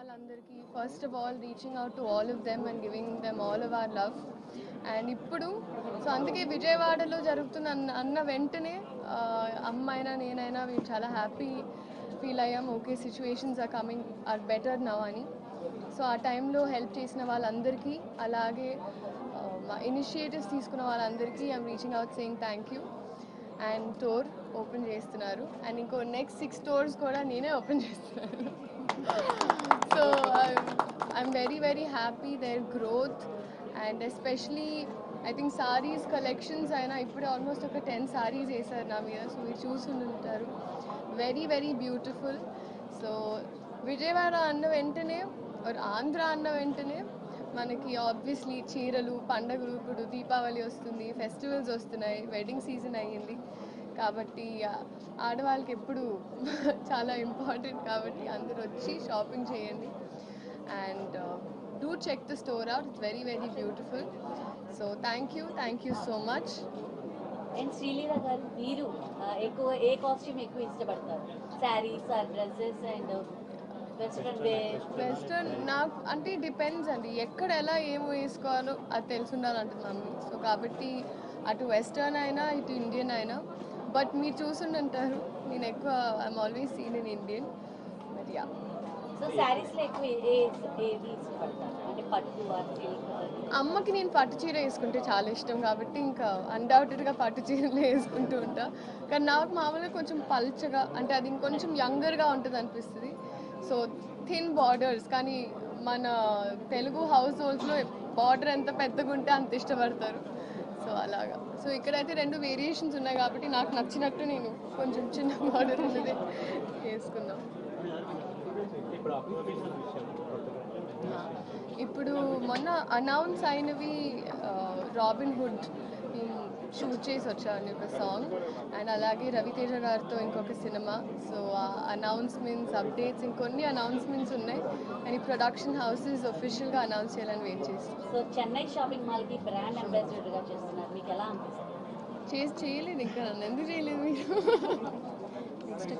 వాళ్ళందరికీ first of all reaching out to all of them and giving them all of our love. And ఇప్పుడు so అందుకే విజయవాడలో జరుగుతున్న అన్న వెంటనే అమ్మైనా నేనైనా మేము చాలా హ్యాపీ ఫీల్ అయ్యాం. Okay, situations are better now అని. సో ఆ టైంలో హెల్ప్ చేసిన వాళ్ళందరికీ, అలాగే ఇనిషియేటివ్స్ తీసుకున్న వాళ్ళందరికీ I'm reaching out saying thank you. And store open చేస్తున్నారు, అండ్ ఇంకో నెక్స్ట్ 6 స్టోర్స్ కూడా నేనే ఓపెన్ చేస్తున్నాను. So I'm very happy their గ్రోత్. And especially I think saris collections అయినా ఇప్పుడే ఆల్మోస్ట్ ఒక 10 సారీస్ వేసారు నా మీద. సో మీరు చూసుంటారు, వెరీ బ్యూటిఫుల్. సో విజయవాడ అన్న వెంటనే ఆంధ్ర అన్న వెంటనే మనకి ఆబ్వియస్లీ చీరలు, పండగలు, ఇప్పుడు దీపావళి వస్తుంది, ఫెస్టివల్స్ వస్తున్నాయి, వెడ్డింగ్ సీజన్ అయ్యింది కాబట్టి ఆడవాళ్ళకి ఎప్పుడు చాలా ఇంపార్టెంట్. కాబట్టి అందరూ వచ్చి షాపింగ్ చేయండి. And do check the store out, it's very beautiful. So thank you so much. And Sreeleela గారు, మీరు ఎక్కువ ఏ కాస్ట్యూమ్ ఎక్కువ ఇష్టపడతారు? Saris or dresses and western నాకు అంటే డిపెండ్స్ అండి, ఎక్కడ ఎలా ఏం వేసుకోవాలో అది తెలుసుండాలంటుంది మమ్మీ. సో కాబట్టి అటు వెస్టర్న్ అయినా ఇటు ఇండియన్ అయినా. బట్ మీరు చూసుంటారు, నేను ఎక్కువ I'm always seen in Indian. But yeah. So శారీస్లో ఎక్కువ ఏది ఇష్టపడతారు? అంటే పట్టు అమ్మకి నేను పట్టు చీర వేసుకుంటే చాలా ఇష్టం కాబట్టి ఇంకా అన్డౌటెడ్గా పట్టు చీరలు వేసుకుంటూ ఉంటా. కానీ నాకు మామూలుగా కొంచెం పల్చగా, అంటే అది ఇంకొంచెం యంగర్గా ఉంటుంది అనిపిస్తుంది. సో థిన్ బార్డర్స్, కానీ మన తెలుగు హౌస్ హోల్డ్స్లో బార్డర్ ఎంత పెద్దగా ఉంటే అంత ఇష్టపడతారు. సో అలాగా. సో ఇక్కడైతే 2 వేరియేషన్స్ ఉన్నాయి కాబట్టి నాకు నచ్చినట్టు నేను కొంచెం చిన్న బార్డర్ ఉన్నది వేసుకున్నాం. ఇప్పుడు మొన్న అనౌన్స్ అయినవి రాబిన్ హుడ్ షూట్ చేసి వచ్చాను ఒక సాంగ్, అండ్ అలాగే రవితేజ గారితో ఇంకొక సినిమా. సో ఆ అనౌన్స్మెంట్స్, అప్డేట్స్, ఇంకొన్ని అనౌన్స్మెంట్స్ ఉన్నాయి. అండ్ ఈ ప్రొడక్షన్ హౌసెస్ ఒఫిషియల్గా అనౌన్స్ చేయాలని వెయిట్ చేస్తాం. సో చెన్నై షాపింగ్ మాల్కి బ్రాండ్ అంబాసిడర్గా చేస్తున్నారు, మీకు ఎలా అనిపిస్తుంది? చేయలేదు ఇంకా, నన్ను ఎందుకు చేయలేదు మీరు? నెక్స్ట్